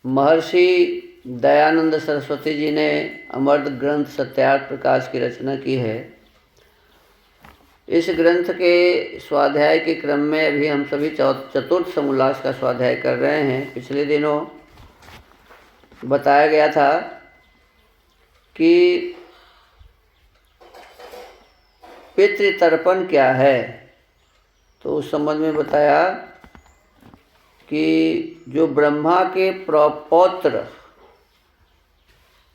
महर्षि दयानंद सरस्वती जी ने अमर ग्रंथ सत्यार्थ प्रकाश की रचना की है। इस ग्रंथ के स्वाध्याय के क्रम में अभी हम सभी चतुर्थ समोल्लास का स्वाध्याय कर रहे हैं। पिछले दिनों बताया गया था कि पितृतर्पण क्या है, तो उस संबंध में बताया कि जो ब्रह्मा के प्रपौत्र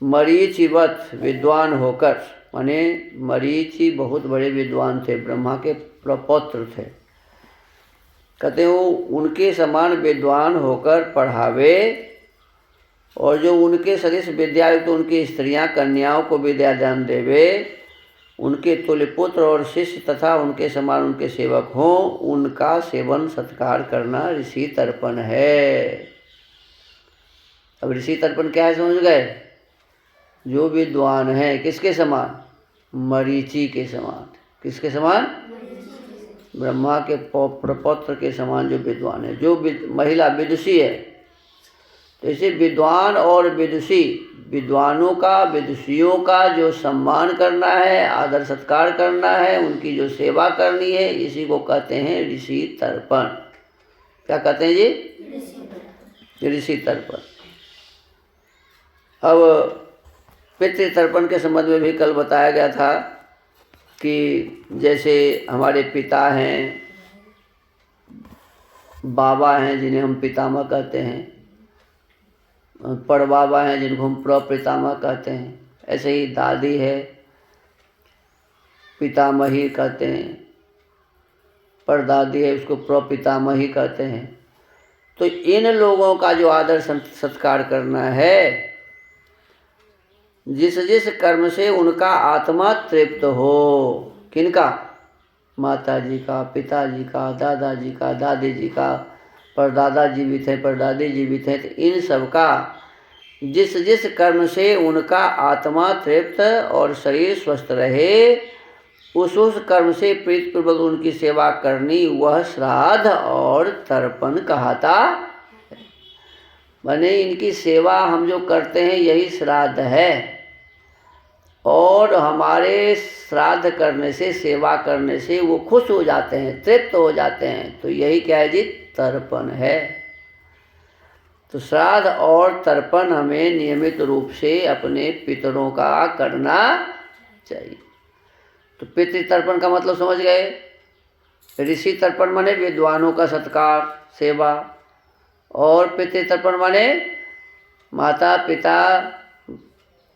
मरीचिवत विद्वान होकर, माने मरीचि बहुत बड़े विद्वान थे, ब्रह्मा के प्रपौत्र थे, कहते वो उनके समान विद्वान होकर पढ़ावे और जो उनके सदृश विद्यायुक्त तो उनकी स्त्रियां कन्याओं को विद्या दान देवे, उनके तुल्य पुत्र और शिष्य तथा उनके समान उनके सेवक हों, उनका सेवन सत्कार करना ऋषि तर्पण है। अब ऋषि तर्पण क्या है समझ गए? जो विद्वान है किसके समान? मरीचि के समान। किसके समान? ब्रह्मा के प्रपौत्र के समान जो विद्वान है, जो महिला विदुषी है। तो इसे विद्वान और विदुषी, विद्वानों का विदुषियों का जो सम्मान करना है, आदर सत्कार करना है, उनकी जो सेवा करनी है, इसी को कहते हैं ऋषि तर्पण। क्या कहते हैं जी? ऋषि तर्पण। अब पितृतर्पण के संबंध में भी कल बताया गया था कि जैसे हमारे पिता हैं, बाबा हैं जिन्हें हम पितामह कहते हैं, परबाबा हैं जिनको हम प्रपितामह कहते हैं, ऐसे ही दादी है पितामही कहते हैं, परदादी है उसको प्रपितामही कहते हैं। तो इन लोगों का जो आदर सत्कार करना है, जिस जिस कर्म से उनका आत्मा तृप्त हो। किनका? माता जी का, पिताजी का, दादाजी का, दादी जी का, परदादा जीवित है, परदादी जीवित है, तो इन सब का जिस जिस कर्म से उनका आत्मा तृप्त और शरीर स्वस्थ रहे, उस कर्म से प्रीतिपूर्वक उनकी सेवा करनी, वह श्राद्ध और तर्पण कहता है। माने इनकी सेवा हम जो करते हैं यही श्राद्ध है, और हमारे श्राद्ध करने से, सेवा करने से वो खुश हो जाते हैं, तृप्त हो जाते हैं, तो यही क्या है जी? तर्पण है। तो श्राद्ध और तर्पण हमें नियमित रूप से अपने पितरों का करना चाहिए। तो पितृतर्पण का मतलब समझ गए? ऋषि तर्पण माने विद्वानों का सत्कार सेवा, और पितृतर्पण माने माता पिता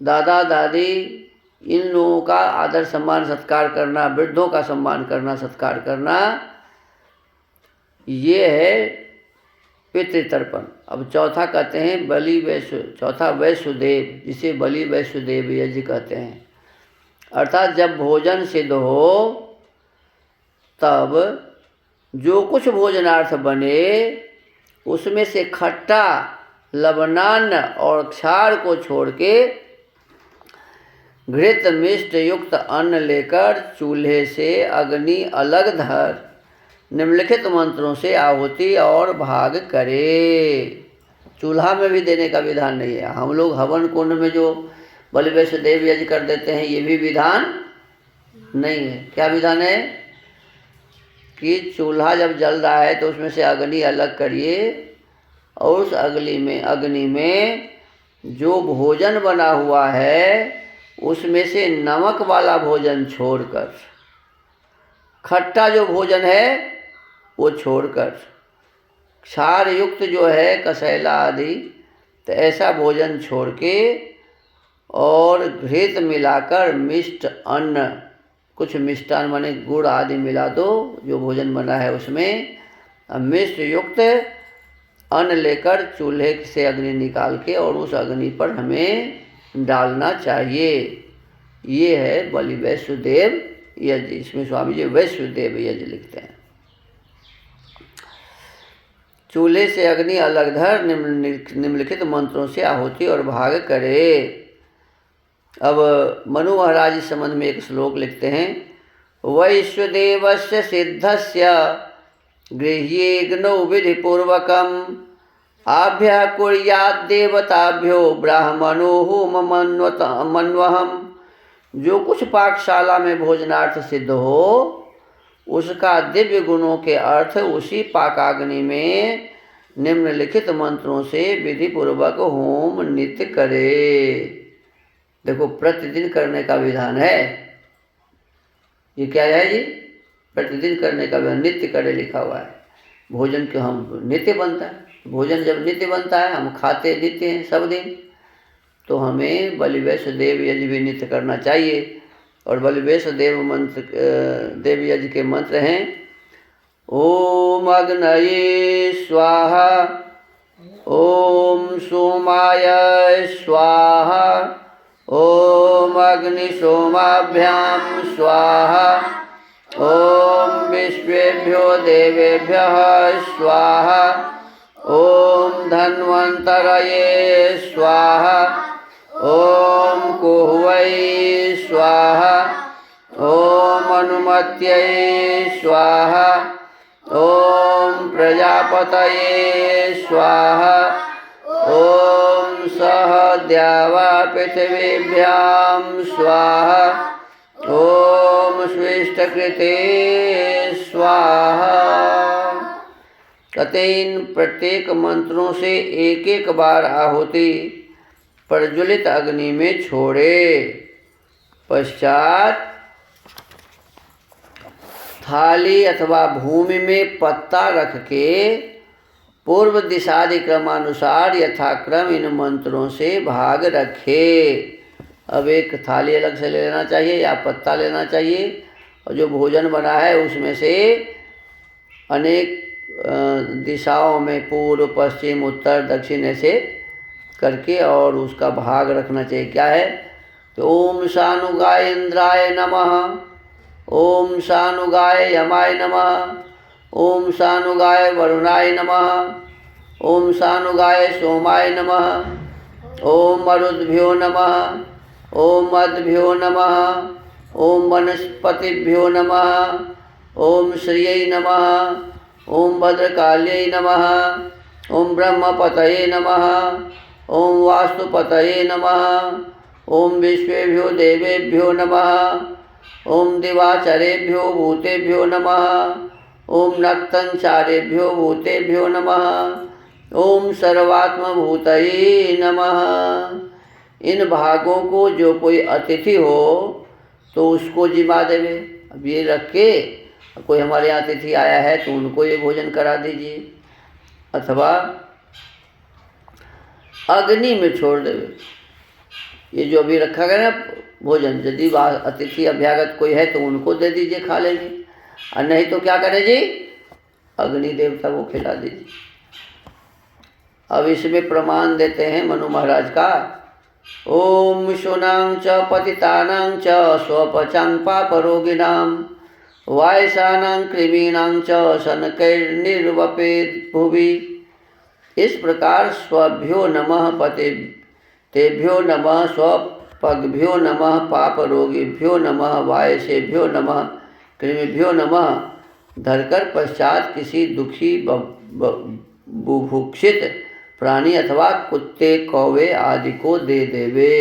दादा दादी इन लोगों का आदर सम्मान सत्कार करना, वृद्धों का सम्मान करना सत्कार करना, ये है पितृतर्पण। अब चौथा कहते हैं बलि वैश्व, चौथा वैश्वदेव, जिसे बलि वैश्वदेव यज्ञ कहते हैं। अर्थात जब भोजन सिद्ध हो तब जो कुछ भोजनार्थ बने उसमें से खट्टा, लवणान्न और क्षार को छोड़ के घृत मिष्ट युक्त अन्न लेकर चूल्हे से अग्नि अलग धर निम्नलिखित मंत्रों से आहुति और भाग करे। चूल्हा में भी देने का विधान नहीं है। हम लोग हवन कुंड में जो बलि वैश्वदेव यज्ञ कर देते हैं, ये भी विधान नहीं है। क्या विधान है? कि चूल्हा जब जल रहा है तो उसमें से अग्नि अलग करिए, और उस अग्नि में जो भोजन बना हुआ है उसमें से नमक वाला भोजन छोड़कर, खट्टा जो भोजन है वो छोड़कर, क्षार युक्त जो है कसैला आदि, तो ऐसा भोजन छोड़ के, और घृत मिलाकर मिष्ट अन्न, कुछ मिष्टान माने गुड़ आदि मिला दो जो भोजन बना है उसमें, मिष्ट युक्त अन्न लेकर चूल्हे से अग्नि निकाल के और उस अग्नि पर हमें डालना चाहिए। ये है बलि वैश्वदेव यज्ञ। इसमें स्वामी जी वैश्वदेव यज्ञ लिखते हैं। चूल्हे से अग्नि अलग धर निम्नलिखित मंत्रों से आहुति और भाग करे। अब मनु महाराज इस संबंध में एक श्लोक लिखते हैं। वैश्वदेवस्य सिद्धस्य गृह्येग्नौ विधिपूर्वकम् आभ्या कुर्यात् देवताभ्यो ब्राह्मणो मन्वहम। जो कुछ पाकशाला में भोजनार्थ सिद्ध हो उसका दिव्य गुणों के अर्थ उसी पाकाग्नि में निम्नलिखित मंत्रों से विधि पूर्वक होम नित्य करे। देखो प्रतिदिन करने का विधान है। ये क्या है जी? प्रतिदिन करने का विधान, नित्य करे लिखा हुआ है। भोजन क्यों हम नित्य बनता है? भोजन जब नित्य बनता है, हम खाते नित्य हैं सब दिन, तो हमें बलिवेश देव यज्ञ भी नित्य करना चाहिए। और बलिवेश देव मंत्र देव यज्ञ के मंत्र हैं ओम अग्नये स्वाहा, ओम सोमाय स्वाहा, ओम अग्नि सोमाभ्याम स्वाहा, ओम विश्वेभ्यो देवेभ्यः स्वाहा, ओम धन्वन्तरये स्वाहा, ओम कोह्वै स्वाहा, ओम अनुमत्यै स्वाहा, ओम प्रजापतये स्वाहा, ओम सह द्यावा पृथिवीभ्यां स्वाहा, ओम स्विष्टकृते स्वाहा। कहते इन प्रत्येक मंत्रों से एक एक बार आहुति प्रज्वलित अग्नि में छोड़े। पश्चात थाली अथवा भूमि में पत्ता रख के पूर्व दिशादि क्रमानुसार यथाक्रम इन मंत्रों से भाग रखे। अब एक थाली अलग से ले लेना चाहिए या पत्ता लेना चाहिए, और जो भोजन बना है उसमें से अनेक दिशाओं में पूर्व पश्चिम उत्तर दक्षिण ऐसे करके और उसका भाग रखना चाहिए। क्या है? तो ओम शानुगाय इंद्राय नमः, ओम शानुगाय यमाय नमः, ओम शानुगाय वरुणाय नमः, ओम शानुगाय सोमाय नमः, ओम मरुद्भ्यो नमः, ओम मद्भ्यो नमः, ओम वनस्पतिभ्यो नमः, ओम श्रियै नमः, ओम भद्रकाल्यै नमः, ओम ब्रह्मपतये नमः, ओम वास्तुपतये नमः, ओम विश्वेभ्यो देवेभ्यो नमः, ओम दिवाचरेभ्यो भूतेभ्यो नमः, ओम नक्तंचारेभ्यो भूतेभ्यो नमः, ओम सर्वात्मभूतये नमः। इन भागों को जो कोई अतिथि हो तो उसको जिमा देवे। अब ये रख के कोई हमारे यहाँ अतिथि आया है तो उनको ये भोजन करा दीजिए, अथवा अग्नि में छोड़ देवे। ये जो अभी रखा गया ना भोजन, यदि अतिथि अभ्यागत कोई है तो उनको दे दीजिए, खा लेंगे, और नहीं तो क्या करें जी? अग्नि देवता को खिला दीजिए। अब इसमें प्रमाण देते हैं मनु महाराज का। ओम शुनां च पतितानां च स्वपचां पापरोगिणां वायसानां कृमीणां च शनकैर्निर्वपेत् भुवि। इस प्रकार स्वभ्यो नमः पते तेभ्यो नमः, स्वपग्भ्यो नमः, पापरोगिभ्यो नमः, वायसेभ्यो नमः, कृमिभ्यो नमः धरकर पश्चात किसी दुखी बुभुक्षित प्राणी अथवा कुत्ते कौवे आदि को दे देवे,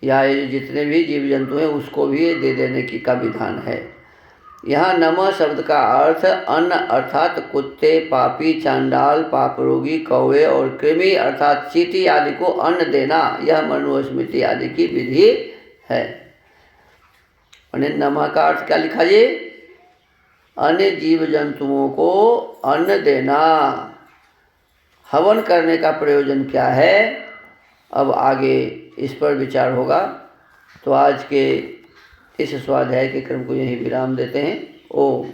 या जितने भी जीव जंतु हैं उसको भी दे देने की का विधान है। यहाँ नमः शब्द का अर्थ अन्न अर्थात कुत्ते, पापी, चांडाल, पापरोगी, कौवे और कृमि अर्थात चींटी आदि को अन्न देना, यह मनुस्मृति आदि की विधि है। और नमः का अर्थ क्या लिखा जी? अन्य जीव जंतुओं को अन्न देना। हवन करने का प्रयोजन क्या है, अब आगे इस पर विचार होगा। तो आज के इस स्वाध्याय के क्रम को यहीं विराम देते हैं। ओम।